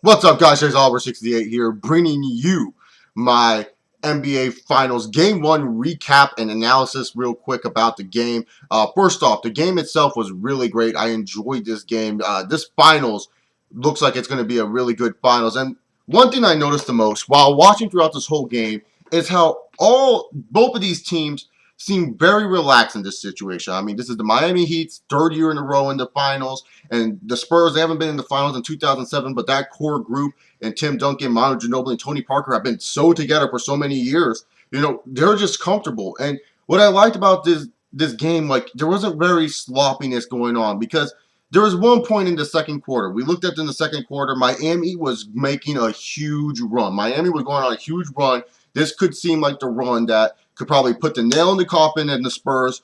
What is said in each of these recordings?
What's up, guys? It's Oliver68 here, bringing you my NBA Finals Game 1 recap and analysis real quick about the game. First off, the game itself was really great. I enjoyed this game. This Finals looks like it's going to be a really good Finals. And one thing I noticed the most while watching throughout this whole game is how both of these teams seem very relaxed in this situation. I mean, this is the Miami Heat's third year in a row in the Finals. And the Spurs, they haven't been in the finals in 2007, but that core group and Tim Duncan, Manu Ginobili, and Tony Parker have been so together for so many years. You know, they're just comfortable. And what I liked about this game, like, there wasn't very sloppiness going on because there was one point in the second quarter. We looked at in the second quarter, Miami was making a huge run. Miami was going on a huge run. This could seem like the run that could probably put the nail in the coffin in the Spurs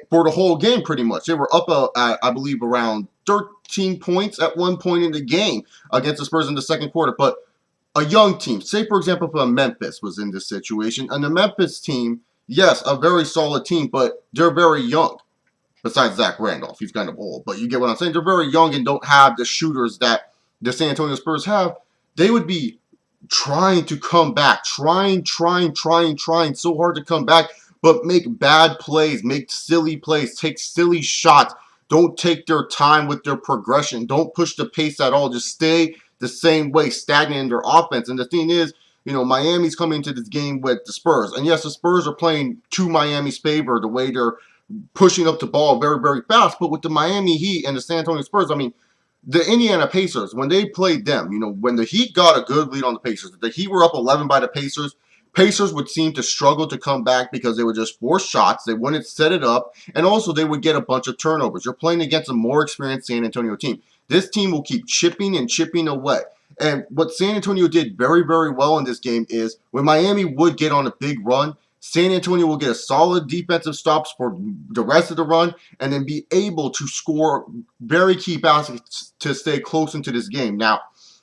for the whole game, pretty much. They were up, I believe, around 13 points at one point in the game against the Spurs in the second quarter. But a young team, say, for example, if Memphis was in this situation, and the Memphis team, yes, a very solid team, but they're very young. Besides Zach Randolph, he's kind of old. But you get what I'm saying? They're very young and don't have the shooters that the San Antonio Spurs have. They would be trying to come back, trying so hard to come back, but make bad plays, make silly plays, take silly shots. Don't take their time with their progression. Don't push the pace at all. Just stay the same way, stagnant in their offense. And the thing is, you know, Miami's coming into this game with the Spurs. And yes, the Spurs are playing to Miami's favor, the way they're pushing up the ball very, very fast. But with the Miami Heat and the San Antonio Spurs, I mean, the Indiana Pacers, when they played them, you know, when the Heat got a good lead on the Pacers, the Heat were up 11 by the Pacers, Pacers would seem to struggle to come back because they would just force shots. They wouldn't set it up. And also they would get a bunch of turnovers. You're playing against a more experienced San Antonio team. This team will keep chipping and chipping away. And what San Antonio did very, very well in this game is when Miami would get on a big run, San Antonio will get a solid defensive stops for the rest of the run and then be able to score very key baskets to stay close into this game. Now,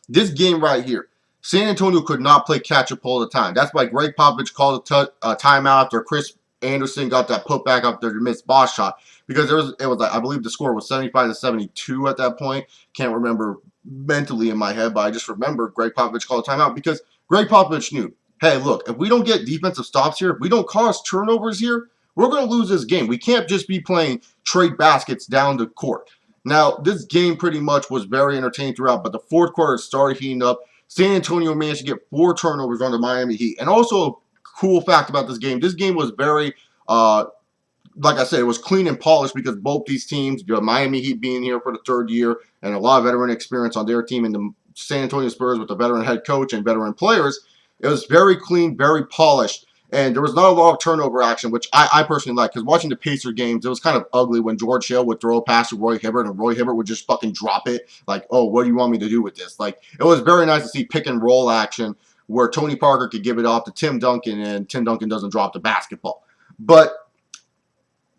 this game right here, San Antonio could not play catch-up all the time. That's why Greg Popovich called a timeout after Chris Anderson got that putback after the missed Bosh shot. Because it was I believe the score was 75-72 at that point. Can't remember mentally in my head, but I just remember Greg Popovich called a timeout because Greg Popovich knew, hey, look, if we don't get defensive stops here, if we don't cause turnovers here, we're going to lose this game. We can't just be playing trade baskets down the court. Now, this game pretty much was very entertaining throughout, but the fourth quarter started heating up. San Antonio managed to get 4 turnovers on the Miami Heat. And also a cool fact about this game was very, like I said, it was clean and polished because both these teams, the Miami Heat being here for the third year and a lot of veteran experience on their team, and the San Antonio Spurs with a veteran head coach and veteran players, it was very clean, very polished. And there was not a lot of turnover action, which I personally like. Because watching the Pacer games, it was kind of ugly when George Hill would throw a pass to Roy Hibbert, and Roy Hibbert would just fucking drop it. Like, oh, what do you want me to do with this? Like, it was very nice to see pick and roll action where Tony Parker could give it off to Tim Duncan, and Tim Duncan doesn't drop the basketball. But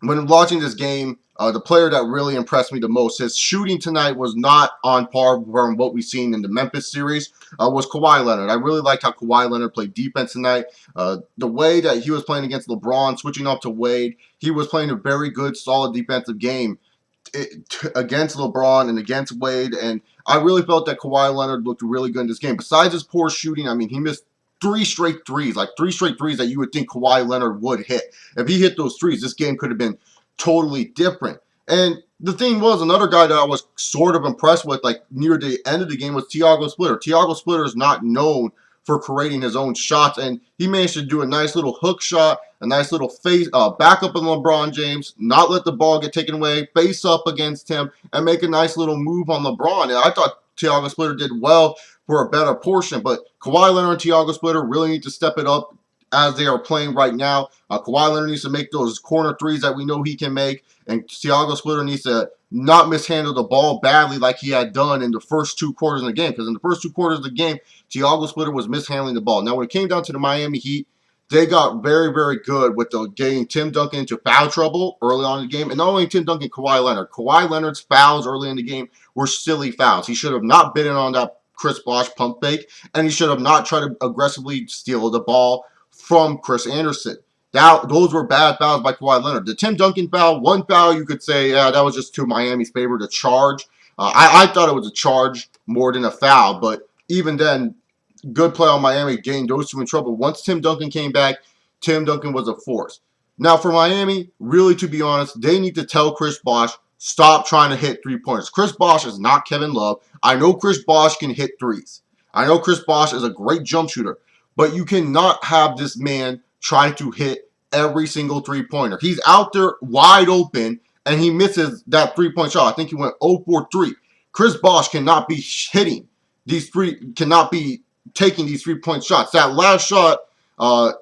when watching this game, the player that really impressed me the most, his shooting tonight was not on par from what we've seen in the Memphis series, was Kawhi Leonard. I really liked how Kawhi Leonard played defense tonight. The way that he was playing against LeBron, switching off to Wade, he was playing a very good, solid defensive game against LeBron and against Wade, and I really felt that Kawhi Leonard looked really good in this game. Besides his poor shooting, I mean, he missed 3 straight threes that you would think Kawhi Leonard would hit. If he hit those threes, this game could have been totally different. And the thing was, another guy that I was sort of impressed with, like near the end of the game, was Tiago Splitter. Tiago Splitter is not known for creating his own shots, and he managed to do a nice little hook shot, a nice little face back up on LeBron James, not let the ball get taken away, face up against him, and make a nice little move on LeBron. And I thought Tiago Splitter did well for a better portion, but Kawhi Leonard and Tiago Splitter really need to step it up as they are playing right now. Kawhi Leonard needs to make those corner threes that we know he can make, and Tiago Splitter needs to not mishandle the ball badly like he had done in the first 2 quarters of the game, because in the first 2 quarters of the game, Tiago Splitter was mishandling the ball. Now, when it came down to the Miami Heat, they got very, very good with getting Tim Duncan into foul trouble early on in the game. And not only Tim Duncan, Kawhi Leonard. Kawhi Leonard's fouls early in the game were silly fouls. He should have not been in on that Chris Bosh pump fake, and he should have not tried to aggressively steal the ball from Chris Anderson. Those were bad fouls by Kawhi Leonard. The Tim Duncan foul, one foul you could say, yeah, that was just to Miami's favor to charge. I thought it was a charge more than a foul, but even then, good play on Miami, getting those two in trouble. Once Tim Duncan came back, Tim Duncan was a force. Now for Miami, really to be honest, they need to tell Chris Bosh, stop trying to hit three-pointers. Chris Bosh is not Kevin Love. I know Chris Bosh can hit threes. I know Chris Bosh is a great jump shooter, but you cannot have this man try to hit every single three-pointer. He's out there wide open, and he misses that three-point shot. I think he went 0 for 3. Chris Bosh cannot be hitting these cannot be taking these three-point shots. That last shot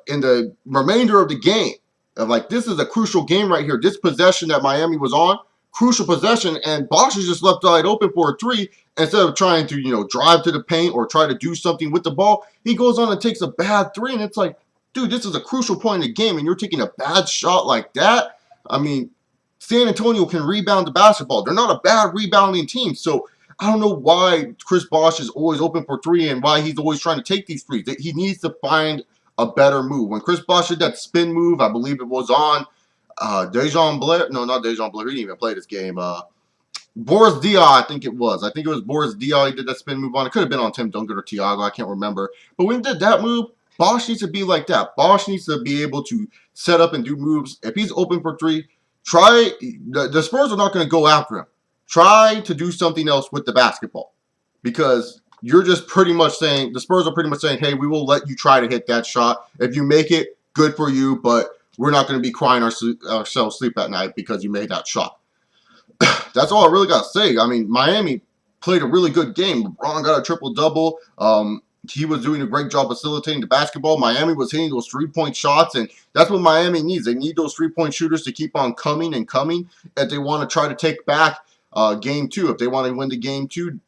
in the remainder of the game, like, this is a crucial game right here. This possession that Miami was on, crucial possession, and Bosh is just left wide open for a 3. Instead of trying to, drive to the paint or try to do something with the ball, he goes on and takes a bad 3, and it's like, dude, this is a crucial point in the game, and you're taking a bad shot like that? I mean, San Antonio can rebound the basketball. They're not a bad rebounding team, so I don't know why Chris Bosh is always open for 3 and why he's always trying to take these threes. He needs to find a better move. When Chris Bosh did that spin move, I believe it was on Dejan Blair. No, not Dejan Blair. He didn't even play this game. Boris Diaw, I think it was. I think it was Boris Diaw he did that spin move on. It could have been on Tim Duncan or Thiago. I can't remember. But when he did that move, Bosh needs to be like that. Bosh needs to be able to set up and do moves. If he's open for 3, the Spurs are not going to go after him. Try to do something else with the basketball, because you're just pretty much saying, the Spurs are pretty much saying, hey, we will let you try to hit that shot. If you make it, good for you, but we're not going to be crying ourselves sleep at night because you made that shot. That's all I really got to say. I mean, Miami played a really good game. LeBron got a triple-double. He was doing a great job facilitating the basketball. Miami was hitting those three-point shots, and that's what Miami needs. They need those three-point shooters to keep on coming and coming if they want to try to take back Game 2, if they want to win the Game 2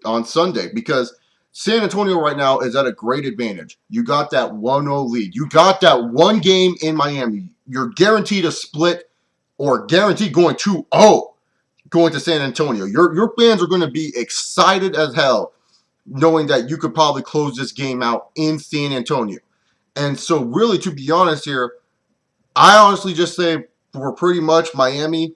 on Sunday, because San Antonio right now is at a great advantage. You got that 1-0 lead. You got that one game in Miami. You're guaranteed a split or guaranteed going 2-0 going to San Antonio. Your fans are going to be excited as hell knowing that you could probably close this game out in San Antonio. And so really, to be honest here, I honestly just say for pretty much Miami,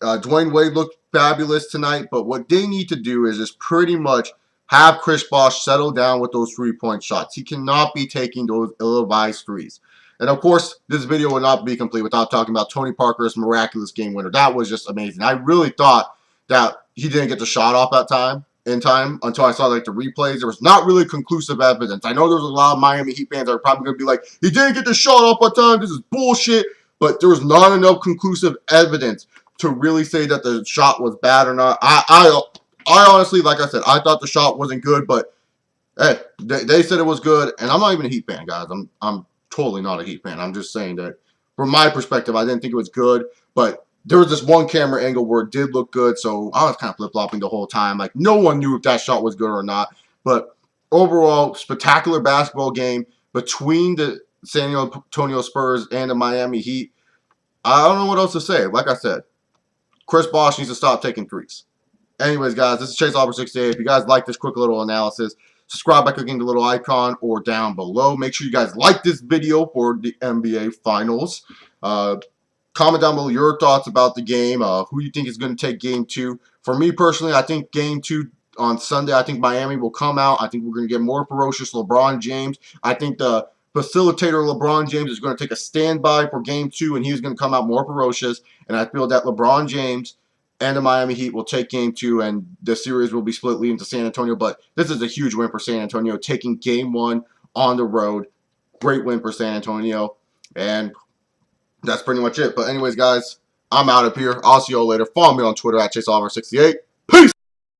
Dwayne Wade looked fabulous tonight, but what they need to do is just pretty much have Chris Bosh settle down with those three-point shots. He cannot be taking those ill-advised threes. And of course, this video would not be complete without talking about Tony Parker's miraculous game winner. That was just amazing. I really thought that he didn't get the shot off in time until I saw like the replays. There was not really conclusive evidence. I know there's a lot of Miami Heat fans that are probably going to be like, he didn't get the shot off on time. This is bullshit. But there was not enough conclusive evidence to really say that the shot was bad or not. I honestly, like I said, I thought the shot wasn't good, but hey, they said it was good, and I'm not even a Heat fan, guys. I'm totally not a Heat fan. I'm just saying that from my perspective, I didn't think it was good, but there was this one camera angle where it did look good, so I was kind of flip-flopping the whole time. Like, no one knew if that shot was good or not, but overall, spectacular basketball game between the San Antonio Spurs and the Miami Heat. I don't know what else to say. Like I said, Chris Bosh needs to stop taking threes. Anyways, guys, this is Chase Oliver 68. If you guys like this quick little analysis, subscribe by clicking the little icon or down below. Make sure you guys like this video for the NBA Finals. Comment down below your thoughts about the game, who you think is going to take Game 2. For me personally, I think Game 2 on Sunday, I think Miami will come out. I think we're going to get more ferocious LeBron James. I think the facilitator LeBron James is going to take a standby for Game 2, and he's going to come out more ferocious. And I feel that LeBron James and the Miami Heat will take Game 2, and the series will be split leading to San Antonio. But this is a huge win for San Antonio, taking Game 1 on the road. Great win for San Antonio. And that's pretty much it. But anyways, guys, I'm out of here. I'll see you all later. Follow me on Twitter at ChaseOliver68.